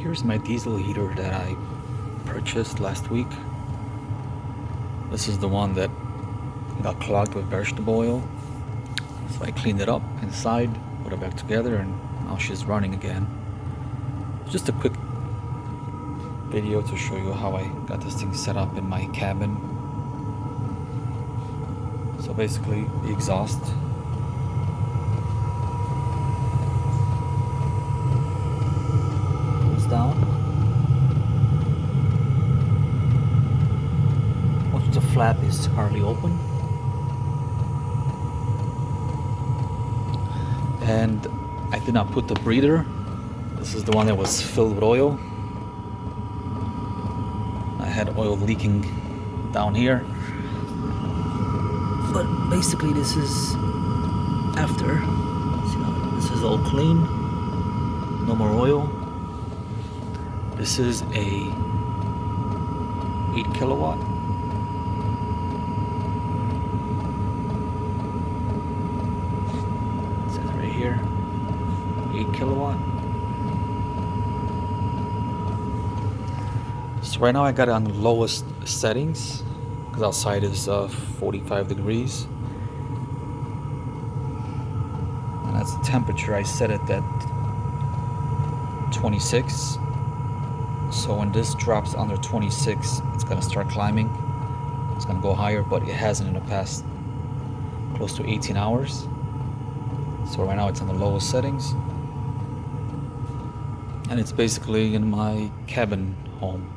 Here's my diesel heater that I purchased last week. This is the one that got clogged with vegetable oil. So I cleaned it up inside, put it back together, and now she's running again. Just a quick video to show you how I got this thing set up in my cabin. So basically, the exhaust goes down. Once the flap is hardly open, and I did not put the breather. This is the one that was filled with oil. I had oil leaking down here, but basically this is after. See now, this is all clean, no more oil. This is a 8 kilowatt. It says right here, 8 kilowatt. So right now I got it on the lowest settings because outside is 45 degrees, and that's the temperature. I set it at 26. So when this drops under 26, it's gonna start climbing. It's gonna go higher, but it hasn't in the past close to 18 hours. So right now it's on the lowest settings, and it's basically in my cabin home.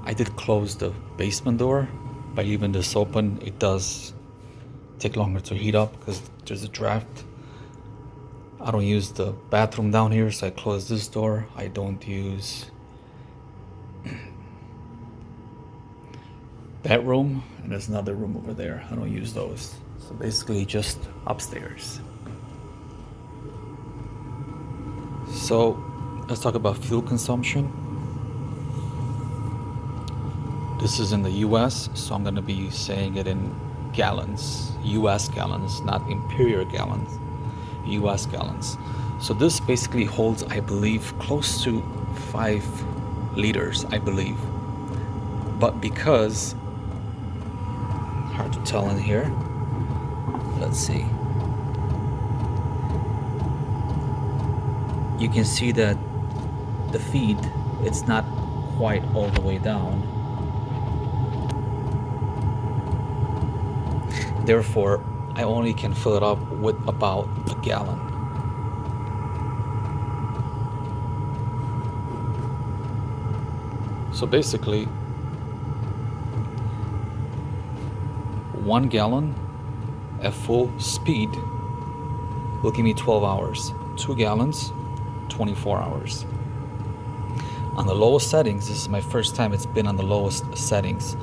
I did close the basement door. By leaving this open, it does take longer to heat up because there's a draft. I don't use the bathroom down here, so I close this door. I don't use that room, and there's another room over there. I don't use those. So basically just upstairs. So let's talk about fuel consumption. This is in the US, so I'm gonna be saying it in gallons, US gallons, not imperial gallons, US gallons. So this basically holds, I believe, close to 5 liters, I believe. But because, hard to tell in here, let's see. You can see that the feed, it's not quite all the way down. Therefore, I only can fill it up with about a gallon. So basically, 1 gallon at full speed will give me 12 hours. 2 gallons, 24 hours. On the lowest settings, this is my first time it's been on the lowest settings.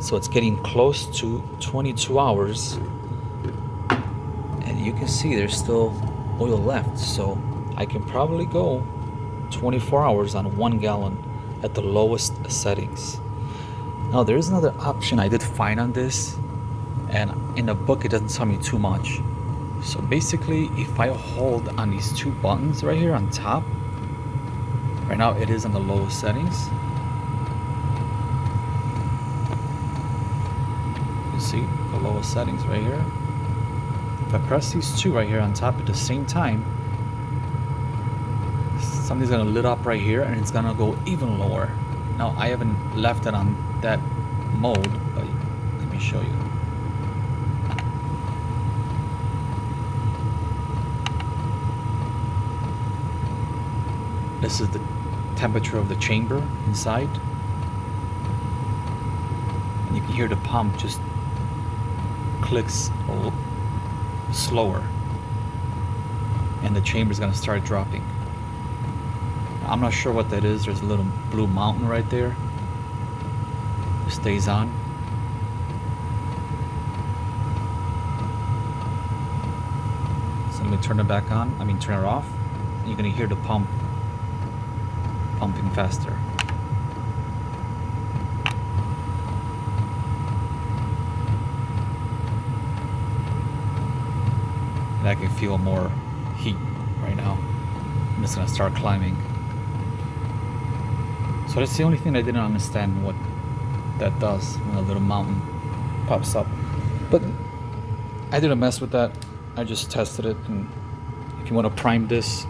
So it's getting close to 22 hours, and you can see there's still oil left. So I can probably go 24 hours on 1 gallon at the lowest settings. Now there is another option I did find on this, and in the book it doesn't tell me too much. So basically, if I hold on these 2 buttons right here on top, right now it is on the lowest settings. See the lowest settings right here. If I press these 2 right here on top at the same time, something's gonna lit up right here, and it's gonna go even lower. Now I haven't left it on that mode, but let me show you. This is the temperature of the chamber inside, and you can hear the pump just clicks a little slower, and the chamber is going to start dropping. I'm not sure what that is. There's a little blue mountain right there. It stays on. Let me turn it back on. Turn it off. And you're gonna hear the pump pumping faster. And I can feel more heat right now. I'm just gonna start climbing. So that's the only thing I didn't understand what that does when a little mountain pops up. But I didn't mess with that. I just tested it. And if you want to prime this,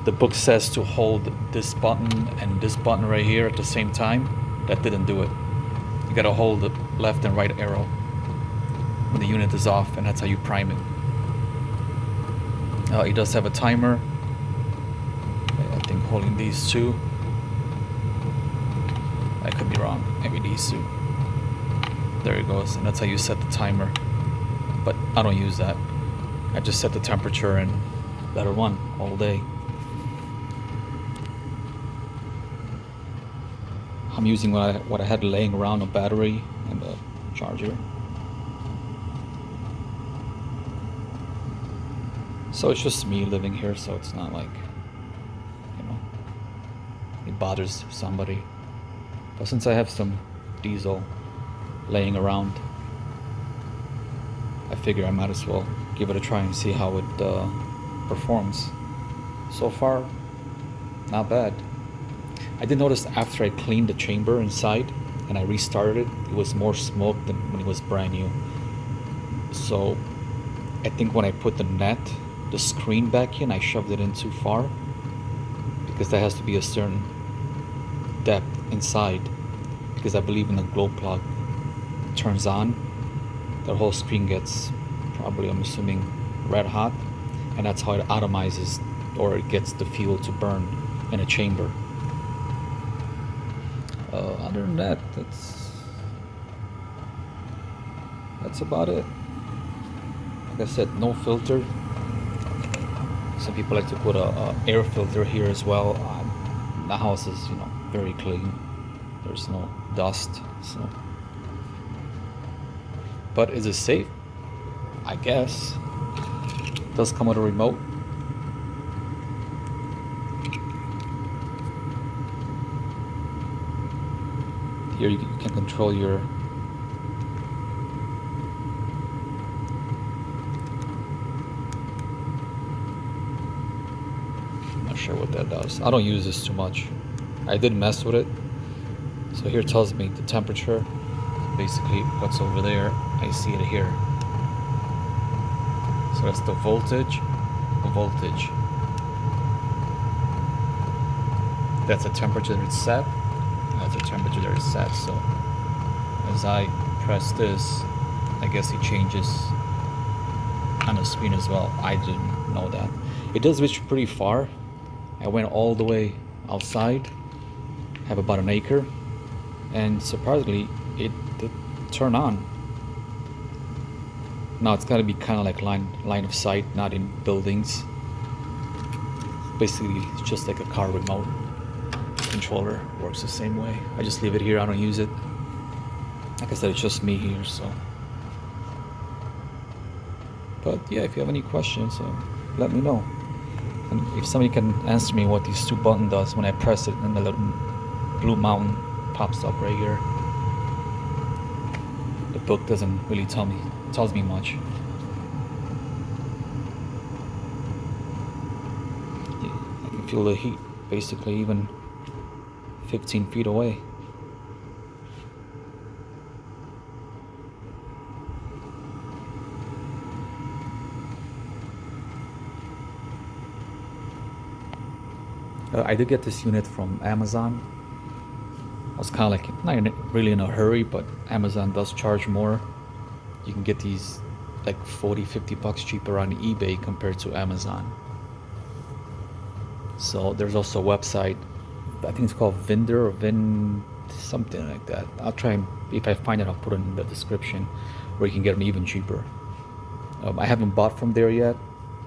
the book says to hold this button and this button right here at the same time. That didn't do it. You gotta hold the left and right arrow when the unit is off, and that's how you prime it. It does have a timer. I think holding these two. I could be wrong. Maybe these two. There it goes, and that's how you set the timer. But I don't use that. I just set the temperature and let it run all day. I'm using what I had laying around, a battery and a charger. So it's just me living here, so it's not like, it bothers somebody. But since I have some diesel laying around, I figure I might as well give it a try and see how it performs. So far, not bad. I did notice after I cleaned the chamber inside and I restarted it was more smoke than when it was brand new. So I think when I put the screen back in, I shoved it in too far, because there has to be a certain depth inside, because I believe when the glow plug turns on, the whole screen gets probably, I'm assuming, red hot, and that's how it atomizes, or it gets the fuel to burn in a chamber. Other than that, that's about it. Like I said, no filter. Some people like to put a air filter here as well. The house is, very clean. There's no dust, so. But is it safe? I guess. It does come with a remote. Here you can control your I'm not sure what that does. I don't use this too much. I did mess with it. So here it tells me the temperature. Basically what's over there, I see it here. So that's the voltage. That's the temperature that it's set. That's the temperature that it's set. So as I press this, I guess it changes on the screen as well. I didn't know that. It does reach pretty far. I went all the way outside. I have about an acre, and surprisingly, it did turn on. Now it's gotta be kind of like line of sight, not in buildings. Basically, it's just like a car remote controller. Works the same way. I just leave it here. I don't use it. Like I said, it's just me here, so. But yeah, if you have any questions, let me know. And if somebody can answer me what these two buttons does when I press it and the little blue mountain pops up right here. The book doesn't really tells me much. Yeah, I can feel the heat basically even 15 feet away. I did get this unit from Amazon. I was kind of like, not really in a hurry, but Amazon does charge more. You can get these like $40-50 cheaper on eBay compared to Amazon. So there's also a website, I think it's called Vendor or something like that. I'll try and, if I find it, I'll put it in the description, where you can get them even cheaper. I haven't bought from there yet,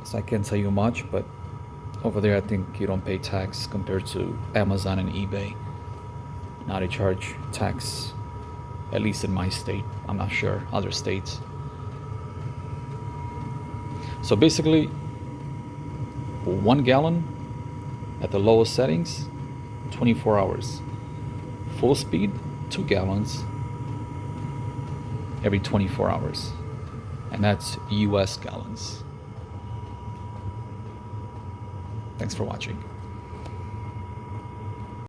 so I can't tell you much, but over there I think you don't pay tax compared to Amazon and eBay. Now they charge tax, at least in my state. I'm not sure other states. So basically, 1 gallon at the lowest settings, 24 hours. Full speed, 2 gallons every 24 hours. And that's US gallons. Thanks for watching.